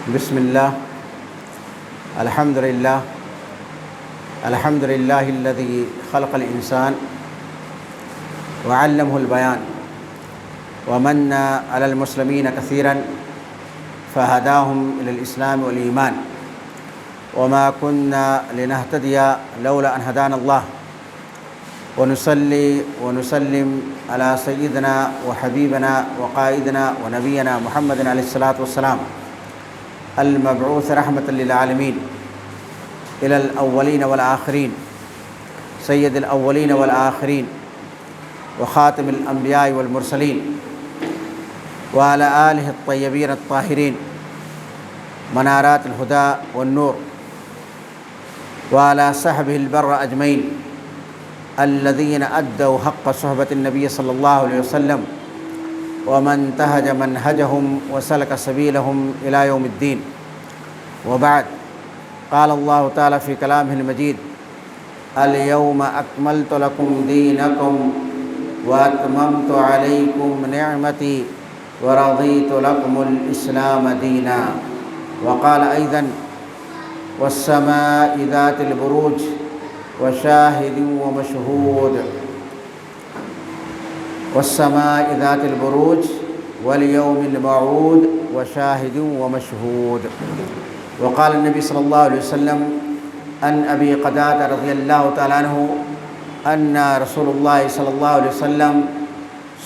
بسم الله. الحمد لله. الحمد لله الذي خلق الإنسان وعلمه البيان ومن على المسلمين كثيرا فهداهم إلى الإسلام والإيمان وما كنا لنهتدي لولا أن هدانا الله ونصلي ونسلم على سيدنا وحبيبنا وقائدنا ونبينا محمد عليه الصلاة والسلام المبعوث رحمة للعالمين إلى الأولين والآخرين سيد الأولين والآخرين وخاتم الأنبياء والمرسلين وعلى آله الطيبين الطاهرين منارات الهدى والنور وعلى صحبه البر أجمعين الذين أدوا حق صحبة النبي صلى الله عليه وسلم ومن انتهج منهجهم وسلك سبيلهم إلى يوم الدين. وبعد، قال الله تعالى في كلامه المجيد: اليوم أكملت لكم دينكم وأتممت عليكم نعمتي ورضيت لكم الإسلام دينا. وقال أيضا: والسماء ذات البروج وشاهد ومشهود. والسماء ذات البروج واليوم الموعود وشاهد ومشهود. وقال النبي صلى الله عليه وسلم عن أبي قتادة رضي الله تعالى عنه أن رسول الله صلى الله عليه وسلم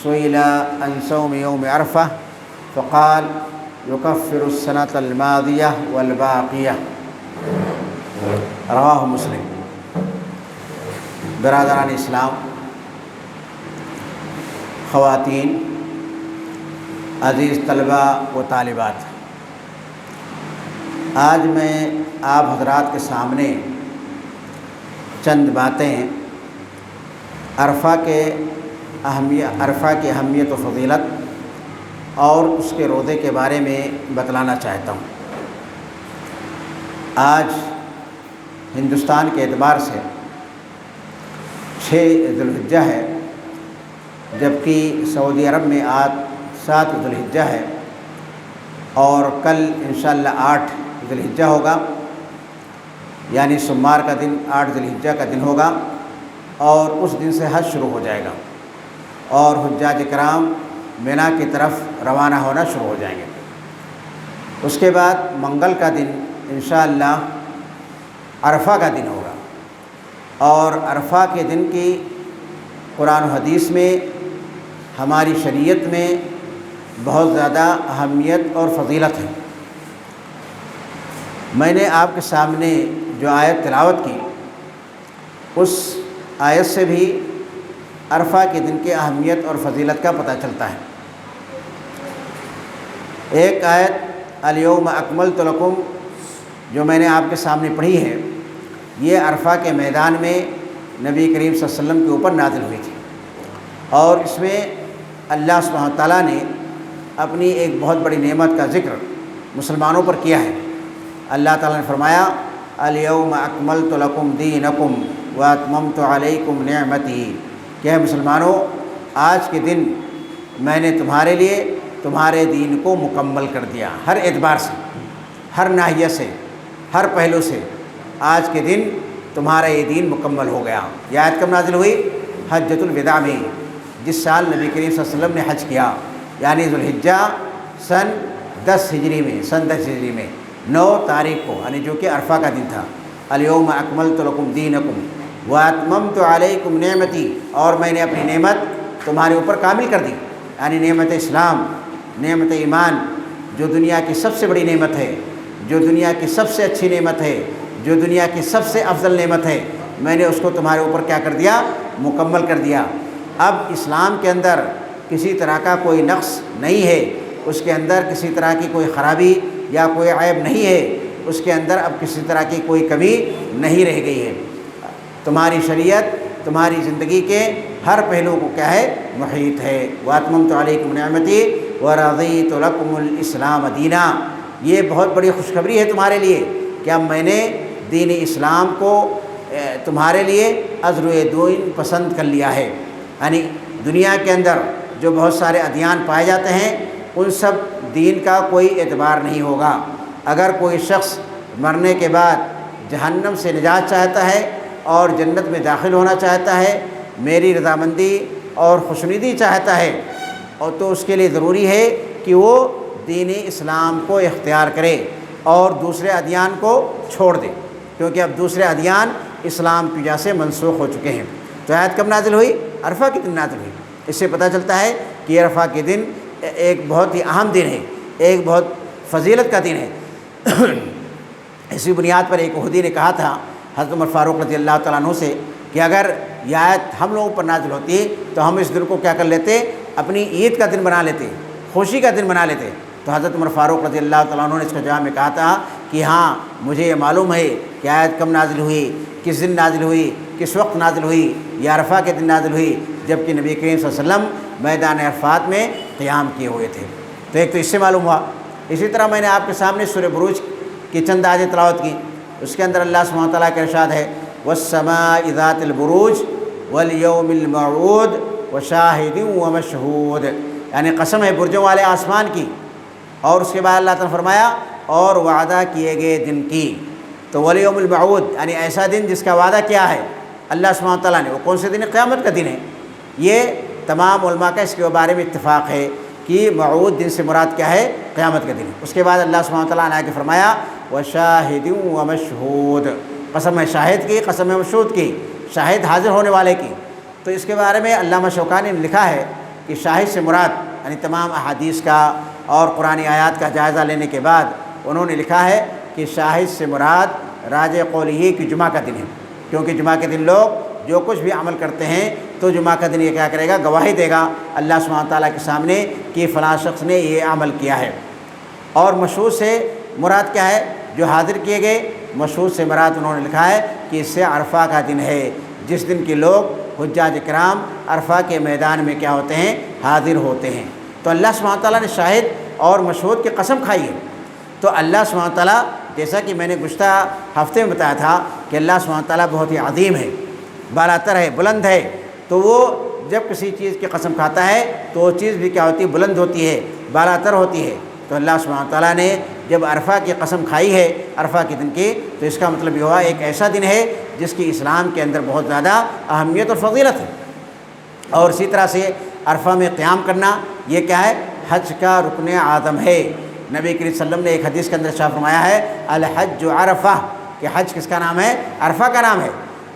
سئل عن صوم يوم عرفة فقال: يكفر السنة الماضية والباقية. رواہ مسلم. برادران اسلام، خواتین، عزیز طلبہ و طالبات، آج میں آپ حضرات کے سامنے چند باتیں عرفہ کی اہمیت و فضیلت اور اس کے روزے کے بارے میں بتلانا چاہتا ہوں. آج ہندوستان کے اعتبار سے 6 ذی الحجہ ہے، جبکہ سعودی عرب میں آج 7 ذی الحجہ ہے اور کل انشاءاللہ 8 ذی الحجہ ہوگا، یعنی سوموار کا دن 8 ذی الحجہ کا دن ہوگا اور اس دن سے حج شروع ہو جائے گا اور حجاج کرام مینا کی طرف روانہ ہونا شروع ہو جائیں گے. اس کے بعد منگل کا دن انشاءاللہ عرفہ کا دن ہوگا اور عرفہ کے دن کی قرآن و حدیث میں، ہماری شریعت میں بہت زیادہ اہمیت اور فضیلت ہے. میں نے آپ کے سامنے جو آیت تلاوت کی، اس آیت سے بھی عرفہ کے دن کی اہمیت اور فضیلت کا پتہ چلتا ہے. ایک آیت الیوم اکملت لکم جو میں نے آپ کے سامنے پڑھی ہے، یہ عرفہ کے میدان میں نبی کریم صلی اللہ علیہ وسلم کے اوپر نازل ہوئی تھی اور اس میں اللہ سبحانہ تعالیٰ نے اپنی ایک بہت بڑی نعمت کا ذکر مسلمانوں پر کیا ہے. اللہ تعالیٰ نے فرمایا: الیوم اکملت لکم دینکم واتممت علیکم نعمتی، کہ مسلمانوں، آج کے دن میں نے تمہارے لیے تمہارے دین کو مکمل کر دیا، ہر اعتبار سے، ہر ناحیہ سے، ہر پہلو سے. آج کے دن تمہارا یہ دین مکمل ہو گیا. یہ آیت کب نازل ہوئی؟ حجۃ الوداع میں، جس سال نبی کریم صلی اللہ علیہ وسلم نے حج کیا، یعنی ذو الحجہ سن 10 ہجری میں 9 تاریخ کو، یعنی جو کہ عرفہ کا دن تھا. الیوم اکملت لکم دینکم واتممت علیکم نعمتی، اور میں نے اپنی نعمت تمہارے اوپر کامل کر دی، یعنی نعمت اسلام، نعمت ایمان، جو دنیا کی سب سے بڑی نعمت ہے، جو دنیا کی سب سے اچھی نعمت ہے، جو دنیا کی سب سے افضل نعمت ہے، میں نے اس کو تمہارے اوپر کیا کر دیا؟ مکمل کر دیا. اب اسلام کے اندر کسی طرح کا کوئی نقص نہیں ہے، اس کے اندر کسی طرح کی کوئی خرابی یا کوئی عیب نہیں ہے، اس کے اندر اب کسی طرح کی کوئی کمی نہیں رہ گئی ہے. تمہاری شریعت تمہاری زندگی کے ہر پہلو کو کیا ہے؟ محیط ہے. واتممت علیکم نعمتی ورضیت لکم الاسلام دینا. یہ بہت بڑی خوشخبری ہے تمہارے لیے کہ اب میں نے دین اسلام کو تمہارے لیے ازر دین پسند کر لیا ہے. یعنی دنیا کے اندر جو بہت سارے ادیان پائے جاتے ہیں ان سب دین کا کوئی اعتبار نہیں ہوگا. اگر کوئی شخص مرنے کے بعد جہنم سے نجات چاہتا ہے اور جنت میں داخل ہونا چاہتا ہے، میری رضامندی اور خوشنودی چاہتا ہے، اور تو اس کے لیے ضروری ہے کہ وہ دین اسلام کو اختیار کرے اور دوسرے ادیان کو چھوڑ دے، کیونکہ اب دوسرے ادیان اسلام کی وجہ سے منسوخ ہو چکے ہیں۔ تو آیت کب نازل ہوئی؟ عرفہ کے دن نازل ہوئی۔ اس سے پتہ چلتا ہے کہ یہ عرفہ کے دن ایک بہت ہی اہم دن ہے، ایک بہت فضیلت کا دن ہے۔ اسی بنیاد پر ایک یہودی نے کہا تھا حضرت عمر فاروق رضی اللہ تعالیٰ عنہ سے کہ اگر یہ آیت ہم لوگوں پر نازل ہوتی تو ہم اس دن کو کیا کر لیتے؟ اپنی عید کا دن بنا لیتے، خوشی کا دن بنا لیتے۔ تو حضرت عمر فاروق رضی اللہ تعالیٰ عنہ نے اس کا جواب میں کہا تھا کہ ہاں، مجھے یہ معلوم ہے کہ آیت کب نازل ہوئی، کس دن نازل ہوئی، کس وقت نازل ہوئی۔ یہ عرفہ کے دن نازل ہوئی جب کہ نبی کریم صلی اللہ علیہ وسلم میدان عرفات میں قیام کیے ہوئے تھے۔ تو ایک تو اس سے معلوم ہوا۔ اسی طرح میں نے آپ کے سامنے سورہ بروج کی چند آیتیں تلاوت کی، اس کے اندر اللہ سبحانہ تعالیٰ کا ارشاد ہے وَالسَّمَاءِ ذَاتِ الْبُرُوجِ وَالْيَوْمِ الْمَوْعُودِ وَشَاهِدٍ وَمَشْهُودٍ، یعنی قسم ہے برجوں والے آسمان کی، اور اس کے بعد اللہ تعالیٰ نے فرمایا اور وعدہ کیے گئے دن کی۔ تو وَالْيَوْمِ الْمَوْعُودِ یعنی ایسا دن جس کا وعدہ کیا ہے اللہ سبحانہ تعالیٰ نے، وہ کون سے دن ہے؟ قیامت کا دن ہے۔ یہ تمام علماء کا اس کے بارے میں اتفاق ہے کہ موعود دن سے مراد کیا ہے؟ قیامت کا دن۔ اس کے بعد اللہ سبحانہ تعالیٰ نے آگے فرمایا وَشَاهِدٍ وَمَشْهُودٍ، قسم ہے شاہد کی، قسم ہے مشہود کی، شاہد حاضر ہونے والے کی۔ تو اس کے بارے میں علامہ شوکانی نے لکھا ہے کہ شاہد سے مراد یعنی تمام احادیث کا اور قرآن آیات کا جائزہ لینے کے بعد انہوں نے لکھا ہے کہ شاہد سے مراد راجع قول یہ کہ جمعہ کا دن ہے، کیونکہ جمعہ کے دن لوگ جو کچھ بھی عمل کرتے ہیں تو جمعہ کا دن یہ کیا کرے گا؟ گواہی دے گا اللہ سبحانہ تعالیٰ کے سامنے کہ فلاں شخص نے یہ عمل کیا ہے۔ اور مشہود سے مراد کیا ہے؟ جو حاضر کیے گئے۔ مشہود سے مراد انہوں نے لکھا ہے کہ اس سے عرفہ کا دن ہے، جس دن کے لوگ حجاج کرام عرفہ کے میدان میں کیا ہوتے ہیں؟ حاضر ہوتے ہیں۔ تو اللہ سبحانہ تعالیٰ نے شاہد اور مشہود کی قسم کھائی ہے۔ تو اللہ سبحانہ تعالیٰ، جیسا کہ میں نے گزشتہ ہفتے میں بتایا تھا کہ اللہ سبحانہ تعالیٰ بہت ہی عظیم ہے، بالاتر ہے، بلند ہے، تو وہ جب کسی چیز کی قسم کھاتا ہے تو وہ چیز بھی کیا ہوتی ہے؟ بلند ہوتی ہے، بالاتر ہوتی ہے۔ تو اللہ سبحانہ تعالیٰ نے جب عرفہ کی قسم کھائی ہے، عرفہ کے دن کی، تو اس کا مطلب یہ ہوا ایک ایسا دن ہے جس کی اسلام کے اندر بہت زیادہ اہمیت اور فضیلت ہے۔ اور اسی طرح سے عرفہ میں قیام کرنا یہ کیا ہے؟ حج کا رکن اعظم ہے۔ نبی کریم صلی اللہ علیہ وسلم نے ایک حدیث کے اندر ارشاد فرمایا ہے الحج عرفہ، کہ حج کس کا نام ہے؟ عرفہ کا نام ہے۔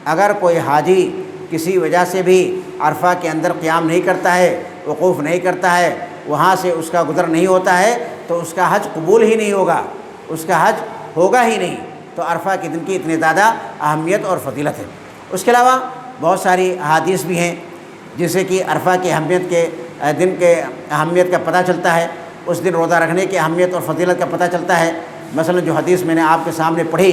اگر کوئی حاجی کسی وجہ سے بھی عرفہ کے اندر قیام نہیں کرتا ہے، وقوف نہیں کرتا ہے، وہاں سے اس کا گزر نہیں ہوتا ہے، تو اس کا حج قبول ہی نہیں ہوگا، اس کا حج ہوگا ہی نہیں۔ تو عرفہ کے دن کی اتنی زیادہ اہمیت اور فضیلت ہے۔ اس کے علاوہ بہت ساری احادیث بھی ہیں جس سے کہ عرفہ کی اہمیت کے دن کے اہمیت کا پتہ چلتا ہے، اس دن روزہ رکھنے کی اہمیت اور فضیلت کا پتہ چلتا ہے۔ مثلا جو حدیث میں نے آپ کے سامنے پڑھی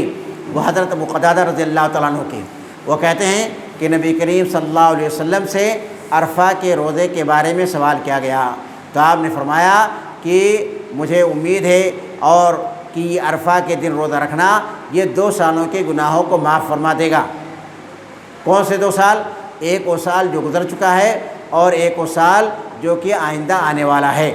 وہ حضرت ابو قتادہ رضی اللہ تعالیٰ عنہ کی، وہ کہتے ہیں کہ نبی کریم صلی اللہ علیہ وسلم سے عرفہ کے روزے کے بارے میں سوال کیا گیا، تو آپ نے فرمایا کہ مجھے امید ہے اور کہ یہ عرفہ کے دن روزہ رکھنا یہ 2 سالوں کے گناہوں کو معاف فرما دے گا۔ کون سے 2 سال؟ ایک وہ سال جو گزر چکا ہے اور ایک وہ سال جو کہ آئندہ آنے والا ہے۔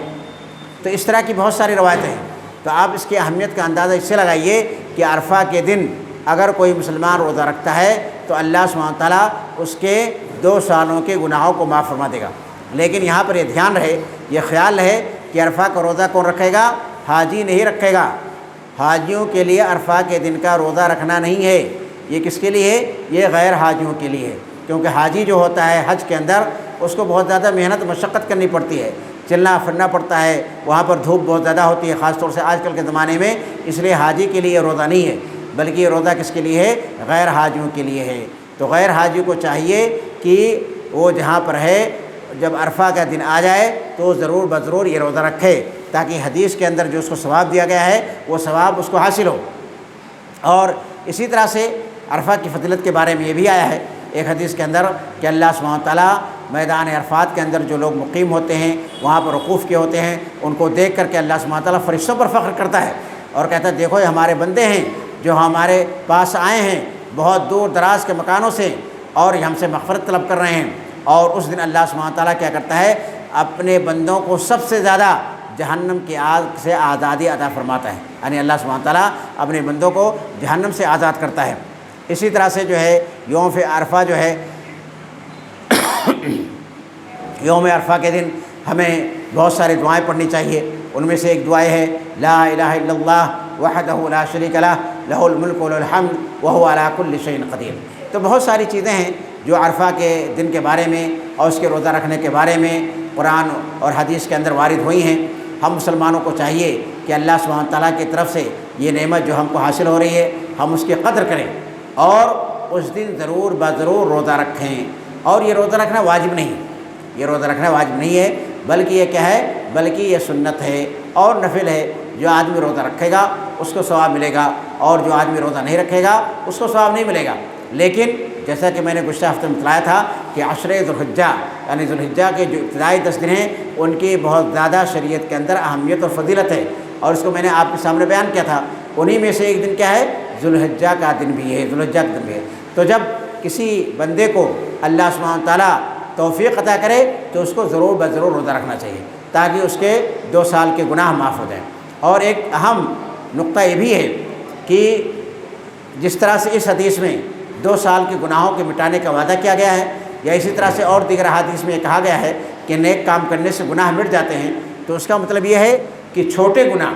تو اس طرح کی بہت ساری روایتیں ہیں۔ تو آپ اس کی اہمیت کا اندازہ اس سے لگائیے کہ عرفہ کے دن اگر کوئی مسلمان روزہ رکھتا ہے تو اللہ سبحانہ تعالیٰ اس کے 2 سالوں کے گناہوں کو معاف فرما دے گا۔ لیکن یہاں پر یہ دھیان رہے، یہ خیال رہے کہ عرفہ کا روزہ کون رکھے گا؟ حاجی نہیں رکھے گا۔ حاجیوں کے لیے عرفہ کے دن کا روزہ رکھنا نہیں ہے۔ یہ کس کے لیے ہے؟ یہ غیر حاجیوں کے لیے ہے، کیونکہ حاجی جو ہوتا ہے حج کے اندر اس کو بہت زیادہ محنت مشقت کرنی پڑتی ہے، چلنا پھرنا پڑتا ہے، وہاں پر دھوپ بہت زیادہ ہوتی ہے، خاص طور سے آج کل کے زمانے میں۔ اس لیے حاجی کے لیے روزہ نہیں ہے، بلکہ یہ روزہ کس کے لیے ہے؟ غیر حاجیوں کے لیے ہے۔ تو غیر حاجی کو چاہیے کہ وہ جہاں پر ہے جب عرفہ کا دن آ جائے تو ضرور بضرور یہ روزہ رکھے، تاکہ حدیث کے اندر جو اس کو ثواب دیا گیا ہے وہ ثواب اس کو حاصل ہو۔ اور اسی طرح سے عرفہ کی فضیلت کے بارے میں یہ بھی آیا ہے ایک حدیث کے اندر کہ اللہ سبحانہ تعالیٰ میدان عرفات کے اندر جو لوگ مقیم ہوتے ہیں، وہاں پر وقوف کے ہوتے ہیں، ان کو دیکھ کر کے اللہ سبحانہ تعالیٰ فرشتوں پر فخر کرتا ہے اور کہتا ہے دیکھو یہ ہمارے بندے ہیں جو ہمارے پاس آئے ہیں بہت دور دراز کے مکانوں سے، اور یہ ہم سے مغفرت طلب کر رہے ہیں۔ اور اس دن اللہ سبحانہ تعالیٰ کیا کرتا ہے؟ اپنے بندوں کو سب سے زیادہ جہنم کی آگ سے آزادی عطا فرماتا ہے، یعنی اللہ سبحانہ تعالیٰ اپنے بندوں کو جہنم سے آزاد کرتا ہے۔ اسی طرح سے جو ہے یوم عرفہ جو ہے یوم عرفہ کے دن ہمیں بہت ساری دعائیں پڑھنی چاہیے۔ ان میں سے ایک دعا ہے لا الہ الا اللہ وحدہ لا شریک لہ لہ الملک ولہ الحمد وہو علی کل شیء قدیر۔ تو بہت ساری چیزیں ہیں جو عرفہ کے دن کے بارے میں اور اس کے روزہ رکھنے کے بارے میں قرآن اور حدیث کے اندر وارد ہوئی ہیں۔ ہم مسلمانوں کو چاہیے کہ اللہ سبحانہ تعالیٰ کی طرف سے یہ نعمت جو ہم کو حاصل ہو رہی ہے ہم اس کی قدر کریں اور اس دن ضرور بضرور روزہ رکھیں۔ اور یہ روزہ رکھنا واجب نہیں، یہ روزہ رکھنا واجب نہیں ہے، بلکہ یہ کیا ہے، بلکہ یہ سنت ہے اور نفل ہے۔ جو آدمی روزہ رکھے گا اس کو ثواب ملے گا، اور جو آدمی روزہ نہیں رکھے گا اس کو ثواب نہیں ملے گا۔ لیکن جیسا کہ میں نے گزشتہ ہفتے میں بتلایا تھا کہ عشر ذو الحجہ یعنی ذو الحجہ کے جو ابتدائی 10 دن ہیں ان کی بہت زیادہ شریعت کے اندر اہمیت اور فضیلت ہے، اور اس کو میں نے آپ کے سامنے بیان کیا تھا۔ انہی میں سے ایک دن کیا ہے، ذو الحجہ کا دن بھی ہے، ذو الحجہ کا دن بھی ہے۔ تو جب کسی بندے کو اللہ سبحانہ تعالیٰ توفیق عطا کرے تو اس کو ضرور بضرور روزہ رکھنا چاہیے تاکہ اس کے 2 سال کے گناہ معاف ہو جائیں۔ اور ایک اہم نقطہ یہ بھی ہے کہ جس طرح سے اس حدیث میں 2 سال کے گناہوں کے مٹانے کا وعدہ کیا گیا ہے، یا اسی طرح سے اور دیگر حدیث میں یہ کہا گیا ہے کہ نیک کام کرنے سے گناہ مٹ جاتے ہیں، تو اس کا مطلب یہ ہے کہ چھوٹے گناہ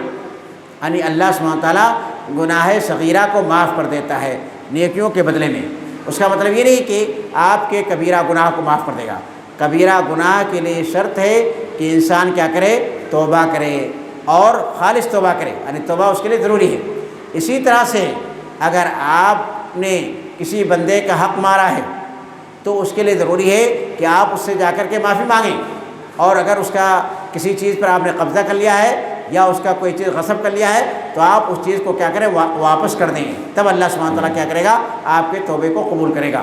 یعنی اللہ سبحانہ تعالیٰ گناہ صغیرہ کو معاف کر دیتا ہے نیکیوں کے بدلے میں۔ اس کا مطلب یہ نہیں کہ آپ کے کبیرہ گناہ کو معاف کر دے گا۔ کبیرہ گناہ کے لیے شرط ہے کہ انسان کیا کرے، توبہ کرے اور خالص توبہ کرے، یعنی توبہ اس کے لیے ضروری ہے۔ اسی طرح سے اگر آپ نے کسی بندے کا حق مارا ہے تو اس کے لیے ضروری ہے کہ آپ اس سے جا کر کے معافی مانگیں، اور اگر اس کا کسی چیز پر آپ نے قبضہ کر لیا ہے یا اس کا کوئی چیز غصب کر لیا ہے تو آپ اس چیز کو کیا کریں، واپس کر دیں، تب اللہ سبحانہ تعالیٰ کیا کرے گا، آپ کے توبے کو قبول کرے گا۔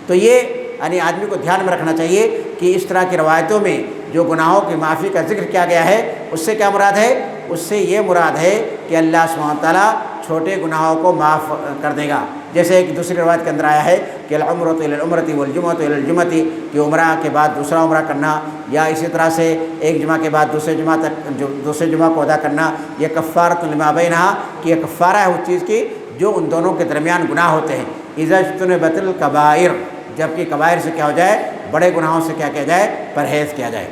تو یہ یعنی آدمی کو دھیان میں رکھنا چاہیے کہ اس طرح کی روایتوں میں جو گناہوں کی معافی کا ذکر کیا گیا ہے اس سے کیا مراد ہے، اس سے یہ مراد ہے کہ اللہ سبحانہ تعالیٰ چھوٹے گناہوں کو معاف کر دے گا۔ جیسے ایک دوسری روایت کے اندر آیا ہے کہ العمرۃ الی العمرۃ والجمعۃ الی الجمعۃ، کہ عمرہ کے بعد دوسرا عمرہ کرنا، یا اسی طرح سے ایک جمعہ کے بعد دوسرے جمعہ تک دوسرے جمعہ کو ادا کرنا، یہ کفارۃ لما بینہا، کہ یہ کفارہ ہے اس چیز کی جو ان دونوں کے درمیان گناہ ہوتے ہیں۔ اذا اجتنبت الکبائر، جبکہ کبائر سے کیا ہو جائے، بڑے گناہوں سے کیا کیا جائے، پرہیز کیا جائے۔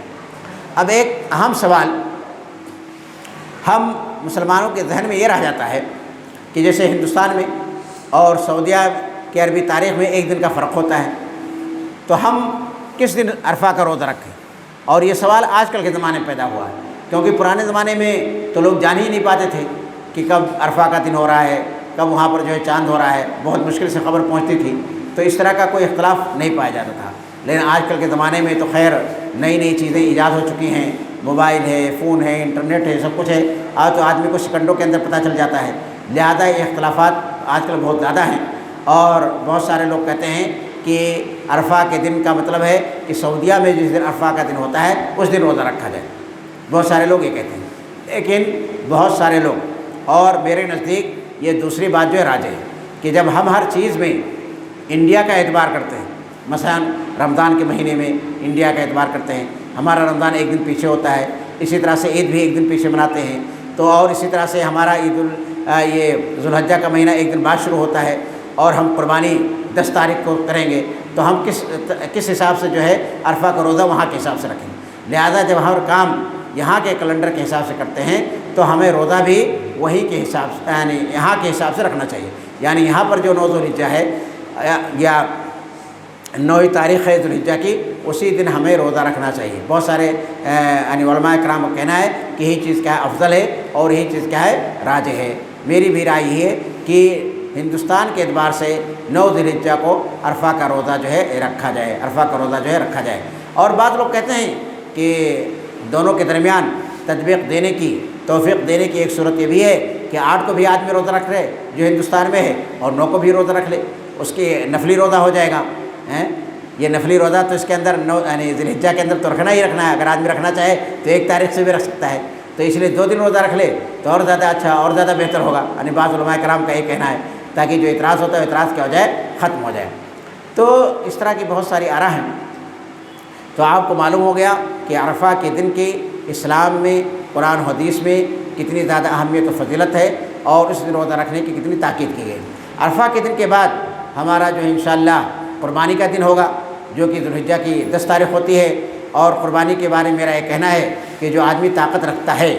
اب ایک اہم سوال ہم مسلمانوں کے ذہن میں یہ رہ جاتا ہے کہ جیسے ہندوستان میں اور سعودیہ کی عربی تاریخ میں ایک دن کا فرق ہوتا ہے، تو ہم کس دن عرفہ کا روزہ رکھیں؟ اور یہ سوال آج کل کے زمانے میں پیدا ہوا ہے، کیونکہ پرانے زمانے میں تو لوگ جان ہی نہیں پاتے تھے کہ کب عرفہ کا دن ہو رہا ہے، کب وہاں پر جو ہے چاند ہو رہا ہے، بہت مشکل سے خبر پہنچتی تھی، تو اس طرح کا کوئی اختلاف نہیں پایا جاتا تھا۔ لیکن آج کل کے زمانے میں تو خیر نئی نئی چیزیں ایجاد ہو چکی ہیں، موبائل ہے، فون ہے، انٹرنیٹ ہے، سب کچھ ہے، آج تو آدمی کو سیکنڈوں کے اندر پتہ چل جاتا ہے، لہذا یہ اختلافات آج کل بہت زیادہ ہیں۔ اور بہت سارے لوگ کہتے ہیں کہ عرفہ کے دن کا مطلب ہے کہ سعودیہ میں جس دن عرفہ کا دن ہوتا ہے اس دن روزہ رکھا جائے، بہت سارے لوگ یہ کہتے ہیں۔ لیکن بہت سارے لوگ اور میرے نزدیک یہ دوسری بات جو ہے راجح ہے کہ جب ہم ہر چیز میں انڈیا کا اعتبار کرتے ہیں، مثلا رمضان کے مہینے میں انڈیا کا اعتبار کرتے ہیں، ہمارا رمضان ایک دن پیچھے ہوتا ہے، اسی طرح سے عید بھی ایک دن پیچھے مناتے ہیں، تو اور اسی طرح سے ہمارا یہ ذو الحجہ کا مہینہ ایک دن بعد شروع ہوتا ہے، اور ہم قربانی 10 تاریخ کو کریں گے، تو ہم کس حساب سے جو ہے عرفہ کا روزہ وہاں کے حساب سے رکھیں گے۔ لہذا جب ہر کام یہاں کے کیلنڈر کے حساب سے کرتے ہیں تو ہمیں روزہ بھی وہی کے حساب سے یعنی یہاں کے حساب سے رکھنا چاہیے، یعنی یہاں پر جو 9 ذو الحجہ ہے یا 9 تاریخ ہے ذو الحجہ کی، اسی دن ہمیں روزہ رکھنا چاہیے۔ بہت سارے یعنی علماء کرام کا کہنا ہے کہ یہی چیز کیا ہے، افضل ہے، اور یہی چیز کیا ہے، راجح ہے۔ میری بھی رائے یہ ہے کہ ہندوستان کے اعتبار سے 9 ذو الحجہ کو عرفہ کا روزہ جو ہے رکھا جائے، عرفہ کا روزہ جو ہے رکھا جائے۔ اور بعض لوگ کہتے ہیں کہ دونوں کے درمیان تطبیق دینے کی، توفیق دینے کی ایک صورت یہ بھی ہے کہ 8 کو بھی آدمی روزہ رکھ رہے جو ہندوستان میں ہے، اور 9 کو بھی روزہ رکھ لے، اس کی نفلی روزہ ہو جائے گا۔ یہ نفلی روزہ تو اس کے اندر یعنی ذی الحجہ کے اندر تو رکھنا ہی رکھنا ہے، اگر آدمی رکھنا چاہے تو 1 تاریخ سے بھی رکھ سکتا ہے، تو اس لیے 2 دن روزہ رکھ لے تو اور زیادہ اچھا اور زیادہ بہتر ہوگا، یعنی بعض علماء کرام کا یہ کہنا ہے، تاکہ جو اعتراض ہوتا ہے اعتراض کیا ہو جائے، ختم ہو جائے۔ تو اس طرح کی بہت ساری آراء ہیں۔ تو آپ کو معلوم ہو گیا کہ عرفہ کے دن کی اسلام میں قرآن و حدیث میں کتنی زیادہ اہمیت و فضیلت ہے اور اس دن روزہ رکھنے کی کتنی تاکید کی گئی۔ عرفہ کے دن کے بعد ہمارا جو ہے انشاءاللہ قربانی کا دن ہوگا، جو کہ ذی الحجہ کی 10 تاریخ ہوتی ہے۔ اور قربانی کے بارے میں میرا یہ کہنا ہے کہ جو آدمی طاقت رکھتا ہے،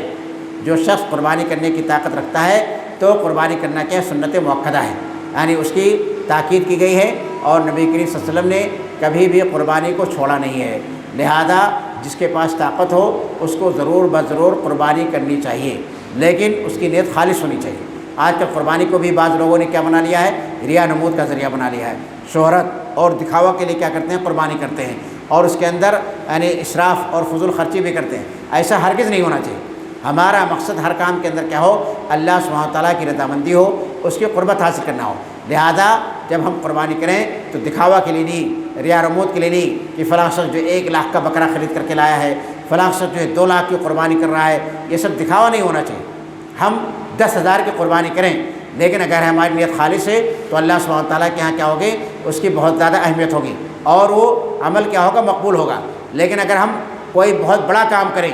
جو شخص قربانی کرنے کی طاقت رکھتا ہے تو قربانی کرنا کیا سنت مؤکدہ ہے، یعنی اس کی تاکید کی گئی ہے اور نبی کریم صلی اللہ علیہ وسلم نے کبھی بھی قربانی کو چھوڑا نہیں ہے۔ لہذا جس کے پاس طاقت ہو اس کو ضرور بضرور قربانی کرنی چاہیے، لیکن اس کی نیت خالص ہونی چاہیے۔ آج کل قربانی کو بھی بعض لوگوں نے کیا بنا لیا ہے، ریا نمود کا ذریعہ بنا لیا ہے، شہرت اور دکھاوا کے لیے کیا کرتے ہیں، قربانی کرتے ہیں، اور اس کے اندر یعنی اسراف اور فضول خرچی بھی کرتے ہیں۔ ایسا ہرگز نہیں ہونا چاہیے۔ ہمارا مقصد ہر کام کے اندر کیا ہو، اللہ سبحانہ و تعالیٰ کی رضامندی ہو، اس کی قربت حاصل کرنا ہو۔ لہذا جب ہم قربانی کریں تو دکھاوا کے لیے نہیں، ریا رموت کے لیے نہیں کہ فلاں شخص جو 1 لاکھ کا بکرا خرید کر کے لایا ہے، فلاں شخص جو ہے 2 لاکھ کی قربانی کر رہا ہے، یہ سب دکھاوا نہیں ہونا چاہیے۔ ہم 10,000 کی قربانی کریں، لیکن اگر ہماری نیت خالص ہے تو اللہ سبحانہ تعالیٰ کے ہاں کیا ہوگی، اس کی بہت زیادہ اہمیت ہوگی اور وہ عمل کیا ہوگا، مقبول ہوگا۔ لیکن اگر ہم کوئی بہت بڑا کام کریں،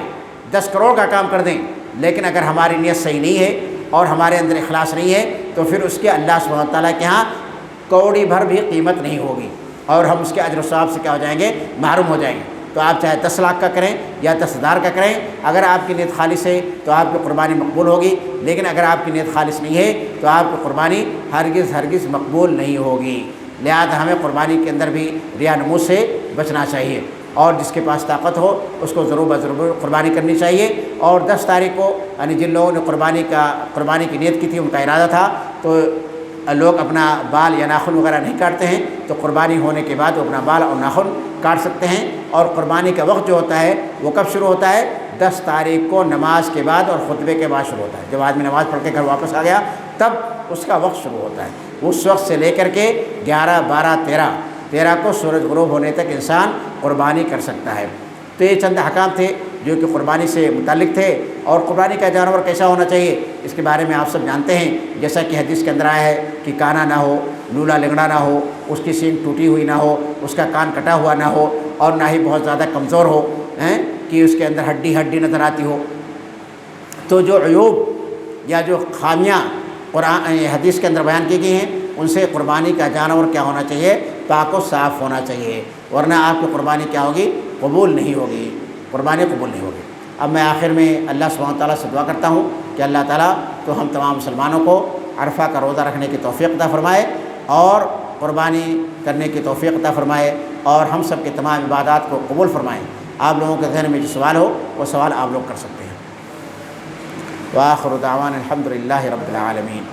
10 کروڑ کا کام کر دیں، لیکن اگر ہماری نیت صحیح نہیں ہے اور ہمارے اندر اخلاص نہیں ہے تو پھر اس کے اللہ سبحانہ تعالیٰ کے ہاں کوڑی بھر بھی قیمت نہیں ہوگی اور ہم اس کے اجر و ثواب سے کیا ہو جائیں گے، محروم ہو جائیں گے۔ تو آپ چاہے 10 لاکھ کا کریں یا 10,000 کا کریں، اگر آپ کی نیت خالص ہے تو آپ کی قربانی مقبول ہوگی، لیکن اگر آپ کی نیت خالص نہیں ہے تو آپ کی قربانی ہرگز مقبول نہیں ہوگی۔ لہذا ہمیں قربانی کے اندر بھی ریا نمود سے بچنا چاہیے، اور جس کے پاس طاقت ہو اس کو ضرور بضرور قربانی کرنی چاہیے۔ اور 10 تاریخ کو یعنی جن لوگوں نے قربانی کی نیت کی تھی، ان کا ارادہ تھا، تو لوگ اپنا بال یا ناخن وغیرہ نہیں کاٹتے ہیں، تو قربانی ہونے کے بعد وہ اپنا بال اور ناخن کاٹ سکتے ہیں۔ اور قربانی کا وقت جو ہوتا ہے وہ کب شروع ہوتا ہے، 10 تاریخ کو نماز کے بعد اور خطبے کے بعد شروع ہوتا ہے۔ جب آدمی نماز پڑھ کے گھر واپس آ گیا تب اس کا وقت شروع ہوتا ہے۔ اس وقت سے لے کر کے 11، 12، 13 کو سورج غروب ہونے تک انسان قربانی کر سکتا ہے۔ تو یہ چند احکام تھے جو کہ قربانی سے متعلق تھے، اور قربانی کا جانور کیسا ہونا چاہیے اس کے بارے میں آپ سب جانتے ہیں۔ جیسا کہ حدیث کے اندر آیا ہے کہ کانا نہ ہو، لولا لنگڑا نہ ہو، اس کی سینگ ٹوٹی ہوئی نہ ہو، اس کا کان کٹا ہوا نہ ہو، اور نہ ہی بہت زیادہ کمزور ہو کہ اس کے اندر ہڈی نظر آتی ہو۔ تو جو عیوب یا جو خامیاں قرآن حدیث کے اندر بیان کی گئی ہیں، ان سے قربانی کا جانور کیا ہونا چاہیے، پاک و صاف ہونا چاہیے، ورنہ آپ کی قربانی کیا ہوگی، قبول نہیں ہوگی، قربانی قبول نہیں ہوگی۔ اب میں آخر میں اللہ سبحانہ تعالیٰ سے دعا کرتا ہوں کہ اللہ تعالیٰ تو ہم تمام مسلمانوں کو عرفہ کا روزہ رکھنے کی توفیق عطا فرمائے اور قربانی کرنے کی توفیق عطا فرمائے، اور ہم سب کے تمام عبادات کو قبول فرمائیں۔ آپ لوگوں کے ذہن میں جو سوال ہو وہ سوال آپ لوگ کر سکتے ہیں۔ وآخر دعوانا الحمد للہ رب العالمین۔